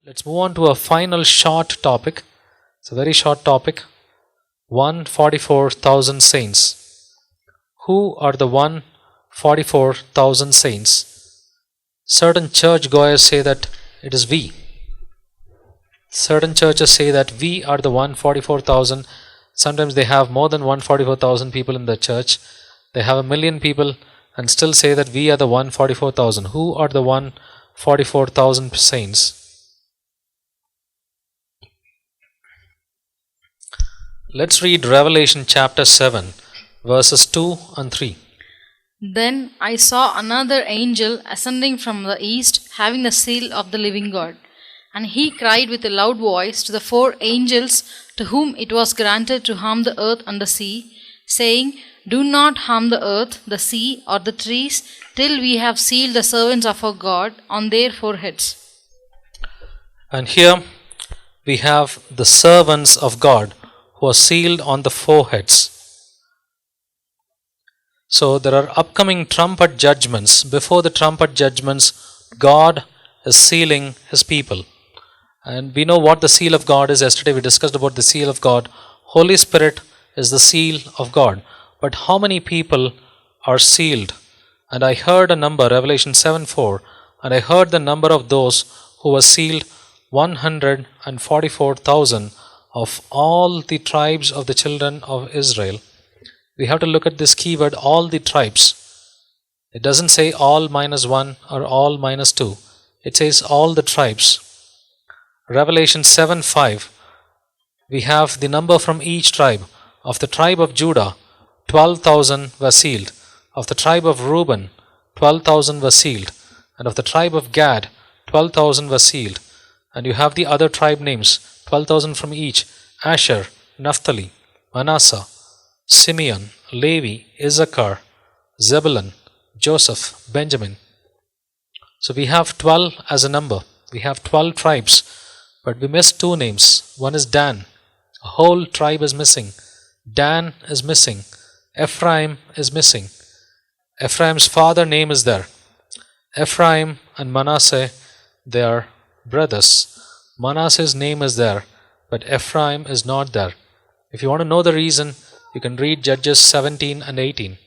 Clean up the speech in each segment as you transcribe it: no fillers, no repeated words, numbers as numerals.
Let's move on to a final short topic. It's a very short topic. 144,000 saints. Who are the 144,000 saints? Certain church goers say that it is we. Certain churches say that we are the 144,000. Sometimes they have more than 144,000 people in the church. They have 1,000,000 people and still say that we are the 144,000. Who are the 144,000 saints? Let's read Revelation chapter 7, verses 2 and 3. Then I saw another angel ascending from the east, having the seal of the living God. And he cried with a loud voice to the four angels to whom it was granted to harm the earth and the sea, saying, Do not harm the earth, the sea, or the trees, till we have sealed the servants of our God on their foreheads. And here we have the servants of God who are sealed on the foreheads. So there are upcoming trumpet judgments. Before the trumpet judgments, God is sealing His people. And we know what the seal of God is. Yesterday we discussed about the seal of God. Holy Spirit is the seal of God. But how many people are sealed? And I heard a number, Revelation 7:4, and I heard the number of those who were sealed, 144,000 of all the tribes of the children of Israel. We have to look at this keyword, all the tribes. It doesn't say all minus one or all minus two. It says all the tribes. Revelation 7:5, we have the number from each tribe. Of the tribe of Judah, 12,000 were sealed. Of the tribe of Reuben, 12,000 were sealed. And of the tribe of Gad, 12,000 were sealed. And you have the other tribe names, 12,000 from each: Asher, Naphtali, Manasseh, Simeon, Levi, Issachar, Zebulun, Joseph, Benjamin. So we have 12 as a number. We have 12 tribes. But we missed two names. One is Dan. A whole tribe is missing. Dan is missing. Ephraim is missing. Ephraim's father name is there. Ephraim and Manasseh, they are brothers. Manasseh's name is there, but Ephraim is not there. If you want to know the reason, you can read Judges 17 and 18.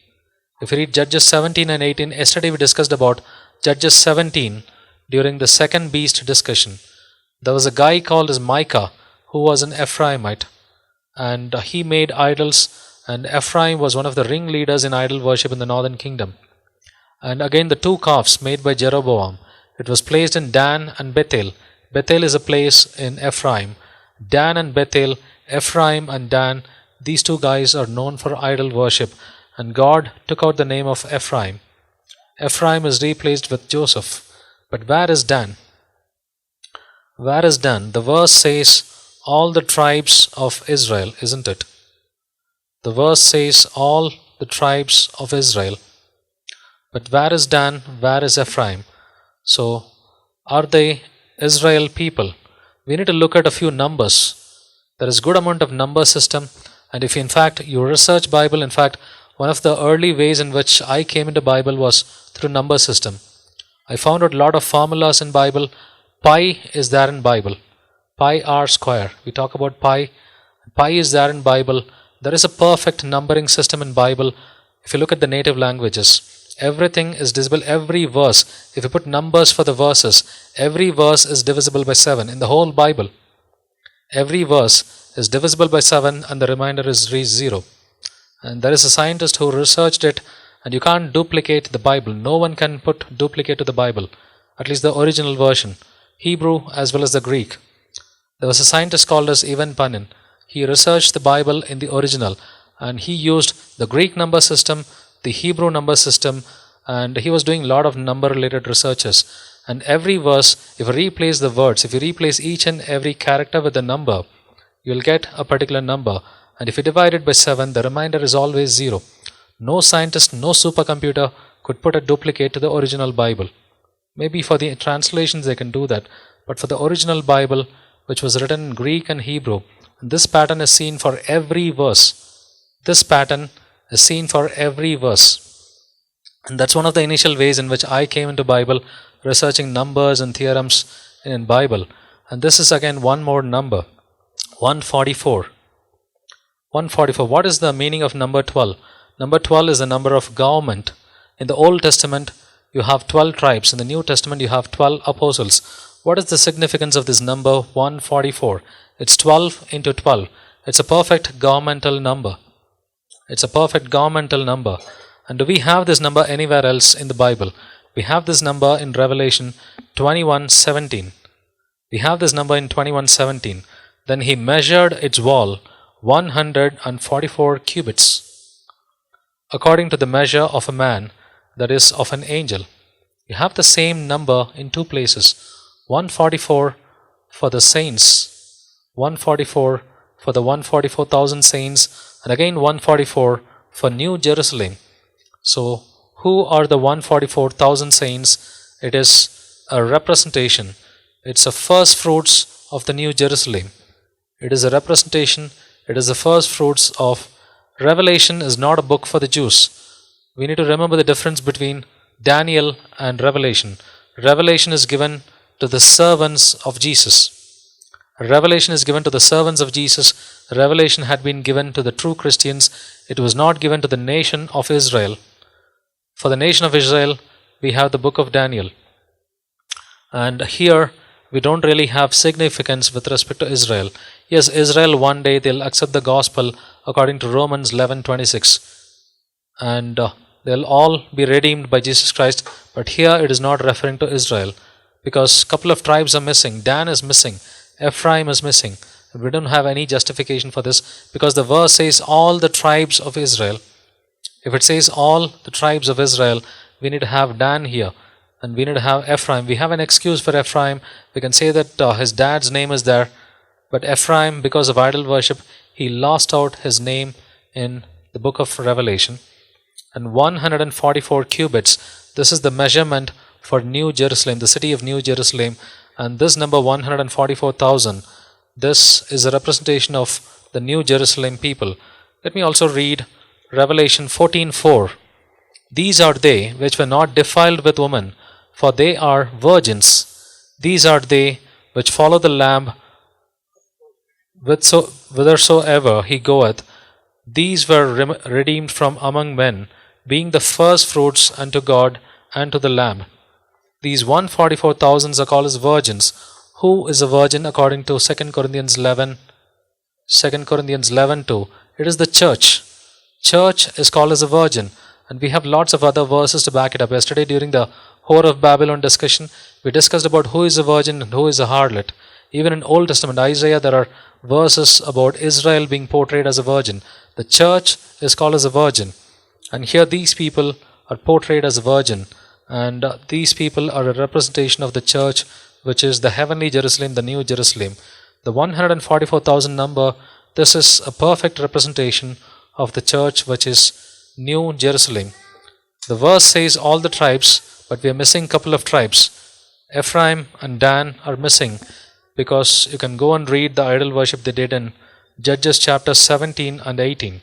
If you read Judges 17 and 18, yesterday we discussed about Judges 17 during the second beast discussion. There was a guy called as Micah who was an Ephraimite, and he made idols, and Ephraim was one of the ringleaders in idol worship in the northern kingdom. And again the two calves made by Jeroboam, it was placed in Dan and Bethel. Bethel is a place in Ephraim. Dan and Bethel, Ephraim and Dan, these two guys are known for idol worship, and God took out the name of Ephraim. Ephraim is replaced with Joseph. But where is Dan? Where is Dan? The verse says all the tribes of Israel, isn't it? The verse says all the tribes of Israel. But where is Dan? Where is Ephraim? So, are they Israel people? We need to look at a few numbers. There is good amount of number system, and if in fact you research Bible, in fact one of the early ways in which I came into Bible was through number system. I found out a lot of formulas in Bible. Pi is there in Bible. Pi r square. We talk about pi. Pi is there in Bible. There is a perfect numbering system in Bible. If you look at the native languages, everything is divisible. Every verse, if you put numbers for the verses, every verse is divisible by 7 in the whole Bible. Every verse is divisible by 7 and the remainder is 0. And there is a scientist who researched it, and you can't duplicate the Bible. No one can put duplicate to the Bible, at least the original version, Hebrew as well as the Greek. There was a scientist called as Ivan Panin. He researched the Bible in the original, and he used the Greek number system, the Hebrew number system, and he was doing a lot of number related researches. And every verse, if you replace the words, if you replace each and every character with a number, you'll get a particular number. And if you divide it by 7, the remainder is always 0. No scientist, no supercomputer could put a duplicate to the original Bible. Maybe for the translations they can do that, but for the original Bible, which was written in Greek and Hebrew, this pattern is seen for every verse. This pattern is seen for every verse. And that's one of the initial ways in which I came into Bible, researching numbers and theorems in Bible. And this is again one more number, 144. 144. What is the meaning of number 12? Number 12 is the number of government. In the Old Testament, you have 12 tribes. In the New Testament, you have 12 apostles. What is the significance of this number 144? It's 12 into 12. It's a perfect governmental number. It's a perfect governmental number. And do we have this number anywhere else in the Bible? We have this number in Revelation 21:17. We have this number in 21:17. Then he measured its wall 144 cubits, according to the measure of a man, that is, of an angel. You have the same number in two places. 144 for the saints, 144 for the 144,000 saints, and again 144 for New Jerusalem. So, who are the 144,000 saints? It is a representation. It's a first fruits of the New Jerusalem. It is a representation. It is the first fruits of Revelation. Is not a book for the Jews. We need to remember the difference between Daniel and Revelation. Revelation is given to the servants of Jesus. Revelation is given to the servants of Jesus. Revelation had been given to the true Christians. It was not given to the nation of Israel. For the nation of Israel, we have the book of Daniel. And here, we don't really have significance with respect to Israel. Yes, Israel one day they'll accept the gospel according to Romans 11:26. And they'll all be redeemed by Jesus Christ. But here it is not referring to Israel, because a couple of tribes are missing. Dan is missing. Ephraim is missing. We don't have any justification for this, because the verse says all the tribes of Israel. If it says all the tribes of Israel, we need to have Dan here, and we need to have Ephraim. We have an excuse for Ephraim. We can say that his dad's name is there, but Ephraim, because of idol worship, he lost out his name in the book of Revelation. And 144 cubits, this is the measurement for New Jerusalem, the city of New Jerusalem. And this number 144,000, this is a representation of the New Jerusalem people. Let me also read Revelation 14:4. These are they which were not defiled with woman, for they are virgins. These are they which follow the Lamb whithersoever he goeth. These were redeemed from among men, being the first fruits unto God and to the Lamb. These 144,000 are called as virgins. Who is a virgin according to 2 Corinthians 11? 2 Corinthians 11:2. It is the church. Church is called as a virgin. And we have lots of other verses to back it up. Yesterday during the Whore of Babylon discussion, we discussed about who is a virgin and who is a harlot. Even in Old Testament, Isaiah, there are verses about Israel being portrayed as a virgin. The church is called as a virgin. And here these people are portrayed as a virgin. And these people are a representation of the church, which is the heavenly Jerusalem, the New Jerusalem. The 144,000 number, this is a perfect representation of the church, which is New Jerusalem. The verse says all the tribes, but we are missing a couple of tribes. Ephraim and Dan are missing, because you can go and read the idol worship they did in Judges chapter 17 and 18.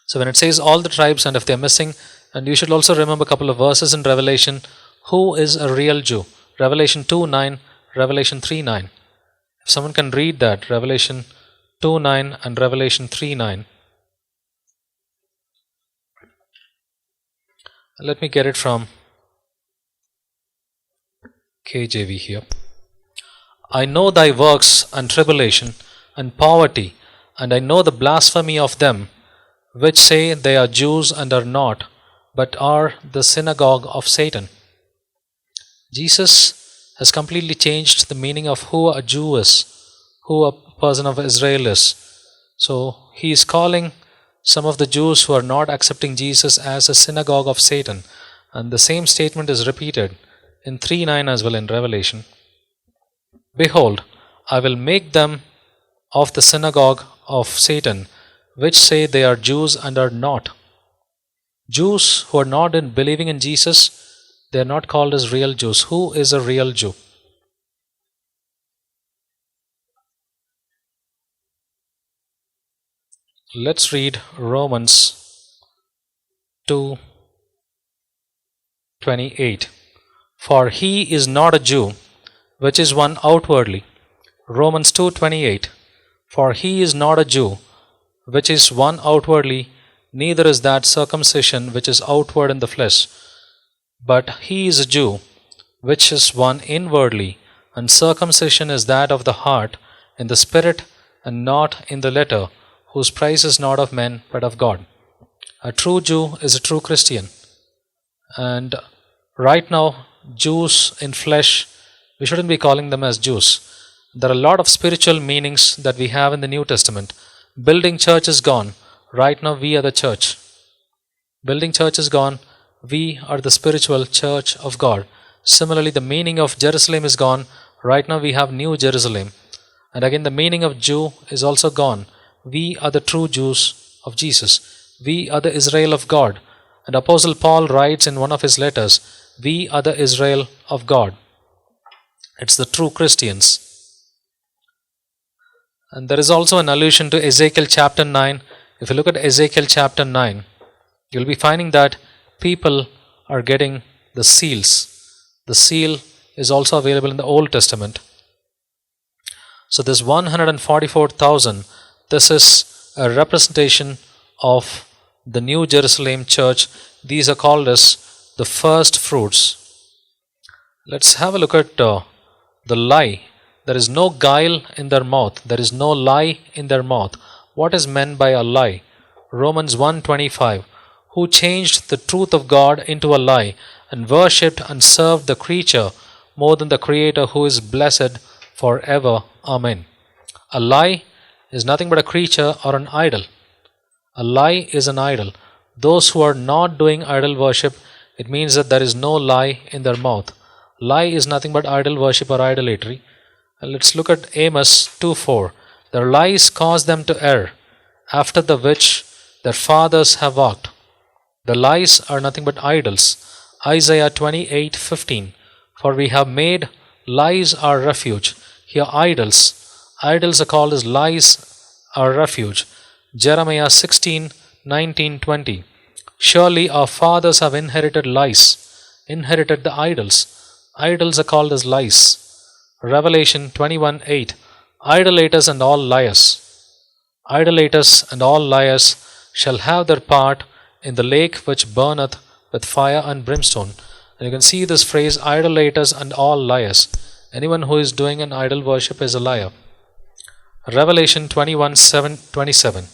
So when it says all the tribes, and if they're missing, and you should also remember a couple of verses in Revelation, who is a real Jew? Revelation 2:9, Revelation 3:9. If someone can read that, Revelation 2:9 and Revelation 3:9. Let me get it from KJV here. I know thy works and tribulation and poverty, and I know the blasphemy of them which say they are Jews and are not, but are the synagogue of Satan. Jesus has completely changed the meaning of who a Jew is, who a person of Israel is. So he is calling some of the Jews who are not accepting Jesus as a synagogue of Satan. And the same statement is repeated in 3:9 as well in Revelation. Behold, I will make them of the synagogue of Satan, which say they are Jews and are not. Jews who are not in believing in Jesus, they are not called as real Jews. Who is a real Jew? Let's read Romans 2:28. For he is not a Jew which is one outwardly. Romans 2:28. For he is not a Jew, which is one outwardly, neither is that circumcision which is outward in the flesh, but he is a Jew, which is one inwardly, and circumcision is that of the heart, in the spirit, and not in the letter, whose praise is not of men, but of God. A true Jew is a true Christian. And right now, Jews in flesh, we shouldn't be calling them as Jews. There are a lot of spiritual meanings that we have in the New Testament. Building church is gone. Right now, we are the church. Building church is gone. We are the spiritual church of God. Similarly, the meaning of Jerusalem is gone. Right now, we have New Jerusalem. And again, the meaning of Jew is also gone. We are the true Jews of Jesus. We are the Israel of God. And Apostle Paul writes in one of his letters, we are the Israel of God. It's the true Christians. And there is also an allusion to Ezekiel chapter 9. If you look at Ezekiel chapter 9, you'll be finding that people are getting the seals. The seal is also available in the Old Testament. So this 144,000, this is a representation of the New Jerusalem church. These are called as the first fruits. Let's have a look at the lie. There is no guile in their mouth. There is no lie in their mouth. What is meant by a lie? Romans 1:25. Who changed the truth of God into a lie and worshipped and served the creature more than the Creator, who is blessed forever. Amen. A lie is nothing but a creature or an idol. A lie is an idol. Those who are not doing idol worship, it means that there is no lie in their mouth. Lie is nothing but idol worship or idolatry. And let's look at Amos 2:4. Their lies cause them to err, after the which their fathers have walked. The lies are nothing but idols. Isaiah 28:15. For we have made lies our refuge. Here idols. Idols are called as lies our refuge. Jeremiah 16:19-20. Surely our fathers have inherited lies, inherited the idols. Idols are called as lies. Revelation 21:8. Idolaters and all liars. Idolaters and all liars shall have their part in the lake which burneth with fire and brimstone. And you can see this phrase, idolaters and all liars. Anyone who is doing an idol worship is a liar. Revelation 21:27.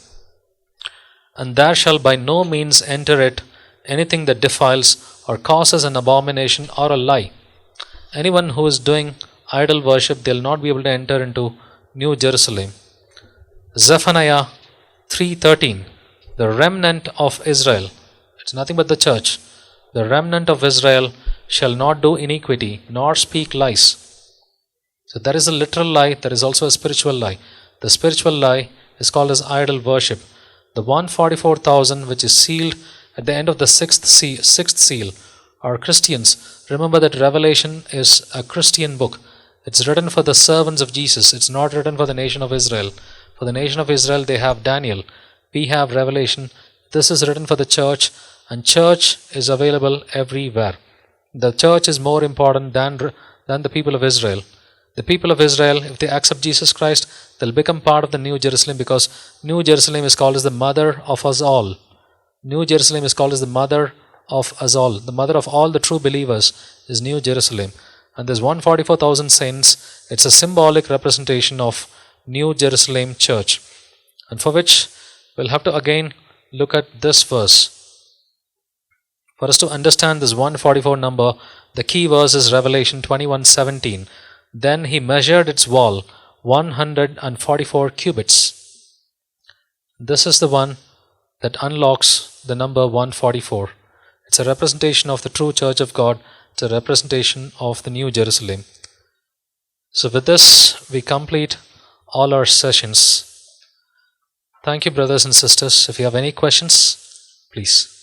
And there shall by no means enter it anything that defiles or causes an abomination or a lie. Anyone who is doing idol worship, they'll not be able to enter into New Jerusalem. Zephaniah 3:13. The remnant of Israel. It's nothing but the church. The remnant of Israel shall not do iniquity, nor speak lies. So there is a literal lie, there is also a spiritual lie. The spiritual lie is called as idol worship. The 144,000 which is sealed at the end of the sixth seal are Christians. Remember that Revelation is a Christian book. It's written for the servants of Jesus. It's not written for the nation of Israel. For the nation of Israel, they have Daniel. We have Revelation. This is written for the church, and church is available everywhere. The church is more important than the people of Israel. The people of Israel, if they accept Jesus Christ, they'll become part of the New Jerusalem, because New Jerusalem is called as the mother of us all. New Jerusalem is called as the mother of us all. The mother of all the true believers is New Jerusalem. And this 144,000 saints, it's a symbolic representation of New Jerusalem church. And for which we'll have to again look at this verse. For us to understand this 144 number, the key verse is Revelation 21:17. Then he measured its wall 144 cubits. This is the one that unlocks the number 144. It's a representation of the true church of God. It's a representation of the New Jerusalem. So with this, we complete all our sessions. Thank you, brothers and sisters. If you have any questions, please.